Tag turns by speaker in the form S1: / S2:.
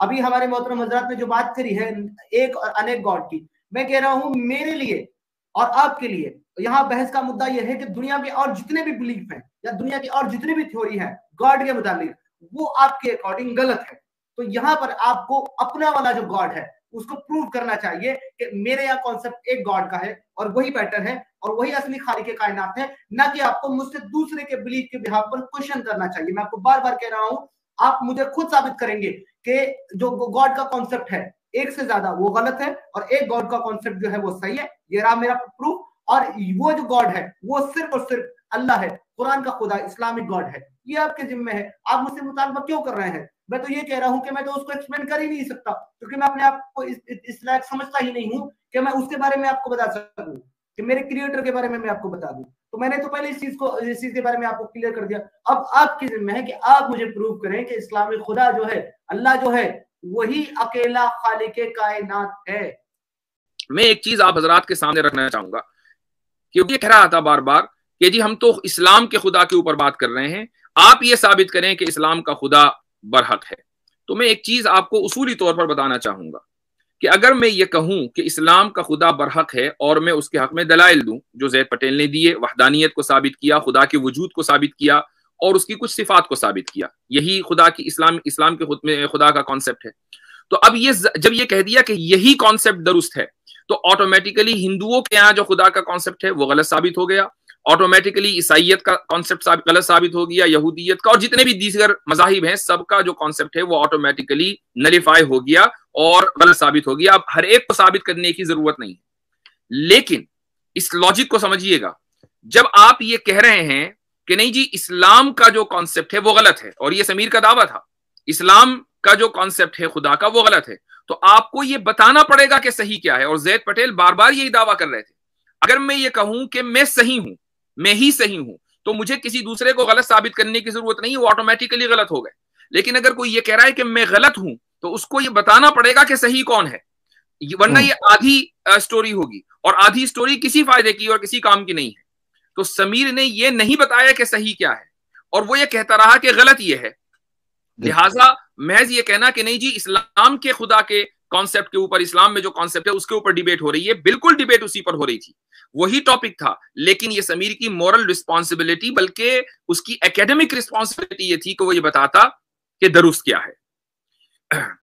S1: ابھی ہمارے محترم حضرات نے جو بات کری ہے ایک اور انیک گاڈ کی، میں کہہ رہا ہوں میرے لیے اور آپ کے لیے یہاں بحث کا مدعا یہ ہے کہ دنیا کے اور جتنے بھی بلیف ہیں یا دنیا کی اور جتنی بھی تھیوری ہیں گاڈ کے متعلق وہ آپ کے اکارڈنگ غلط ہے. تو یہاں پر آپ کو اپنا والا جو گاڈ ہے اس کو پروو کرنا چاہیے کہ میرے یہاں کانسیپٹ ایک گاڈ کا ہے اور وہی پیٹرن ہے اور وہی اصلی خالق کائنات ہے، نہ کہ آپ کو مجھ سے دوسرے کے بلیف کے بہاف پر کوشچن کرنا چاہیے. میں آپ کو بار بار کہہ رہا ہوں آپ مجھے خود ثابت کریں گے کہ جو گاڈ کا کانسیپٹ ہے ایک سے زیادہ وہ غلط ہے اور ایک گاڈ کا کانسیپٹ جو ہے وہ صحیح ہے. یہ رہا میرا پروف. اور وہ جو گاڈ ہے وہ صرف اور صرف اللہ ہے، قرآن کا خدا، اسلامک گاڈ ہے. یہ آپ کے ذمہ ہے. آپ مجھ سے مطالبہ کیوں کر رہے ہیں؟ میں تو یہ کہہ رہا ہوں کہ میں تو اس کو ایکسپلین کر ہی نہیں سکتا کیونکہ میں اپنے آپ کو اس لائق سمجھتا ہی نہیں ہوں کہ میں اس کے بارے میں آپ کو بتا سکوں، کہ میرے کریٹر کے بارے میں آپ کو بتا دوں. تو میں نے تو پہلے اس چیز کے بارے میں آپ کو کلیئر کر دیا. اب آپ کی ذمہ ہے کہ آپ مجھے پروف کریں کہ اسلامی خدا جو ہے، اللہ جو ہے، وہی اکیلا خالق کائنات ہے.
S2: میں ایک چیز آپ حضرات کے سامنے رکھنا چاہوں گا، کیونکہ کہہ رہا تھا بار بار کہ جی ہم تو اسلام کے خدا کے اوپر بات کر رہے ہیں، آپ یہ ثابت کریں کہ اسلام کا خدا برحق ہے. تو میں ایک چیز آپ کو اصولی طور پر بتانا چاہوں گا کہ اگر میں یہ کہوں کہ اسلام کا خدا برحق ہے اور میں اس کے حق میں دلائل دوں جو زید پٹیل نے دیے، وحدانیت کو ثابت کیا، خدا کے وجود کو ثابت کیا اور اس کی کچھ صفات کو ثابت کیا، یہی خدا کی اسلام کے خود میں خدا کا کانسیپٹ ہے. تو اب یہ جب یہ کہہ دیا کہ یہی کانسیپٹ درست ہے تو آٹومیٹیکلی ہندوؤں کے یہاں جو خدا کا کانسیپٹ ہے وہ غلط ثابت ہو گیا، آٹومیٹیکلی عیسائیت کا کانسیپٹ غلط ثابت ہو گیا، یہودیت کا اور جتنے بھی دیگر مذاہب ہیں سب کا جو کانسیپٹ ہے وہ آٹومیٹیکلی نلیفائی ہو گیا اور غلط ثابت ہو گیا. اب ہر ایک کو ثابت کرنے کی ضرورت نہیں ہے، لیکن اس لاجک کو سمجھیے گا. جب آپ یہ کہہ رہے ہیں کہ نہیں جی اسلام کا جو کانسیپٹ ہے وہ غلط ہے، اور یہ سمیر کا دعویٰ تھا اسلام کا جو کانسیپٹ ہے خدا کا وہ غلط ہے، تو آپ کو یہ بتانا پڑے گا کہ صحیح کیا ہے. اور زید پٹیل بار بار یہی دعویٰ کر رہے تھے. اگر میں یہ کہوں کہ میں صحیح ہوں، میں ہی صحیح ہوں، تو مجھے کسی دوسرے کو غلط ثابت کرنے کی ضرورت نہیں، وہ آٹومیٹیکلی غلط ہو گئے. لیکن اگر کوئی یہ کہہ رہا ہے کہ میں غلط ہوں تو اس کو یہ بتانا پڑے گا کہ صحیح کون ہے، ورنہ یہ آدھی سٹوری ہوگی اور آدھی سٹوری کسی فائدے کی اور کسی کام کی نہیں ہے. تو سمیر نے یہ نہیں بتایا کہ صحیح کیا ہے اور وہ یہ کہتا رہا کہ غلط یہ ہے. لہٰذا محض یہ کہنا کہ نہیں جی اسلام کے خدا کے کانسیپٹ کے اوپر، اسلام میں جو کانسیپٹ ہے اس کے اوپر ڈیبیٹ ہو رہی ہے، بالکل ڈیبیٹ اسی پر ہو رہی تھی، وہی ٹاپک تھا. لیکن یہ سمیر کی مورل رسپانسبلٹی بلکہ اس کی ایکیڈمک رسپانسبلٹی یہ تھی کہ وہ یہ بتاتا کہ درست کیا ہے.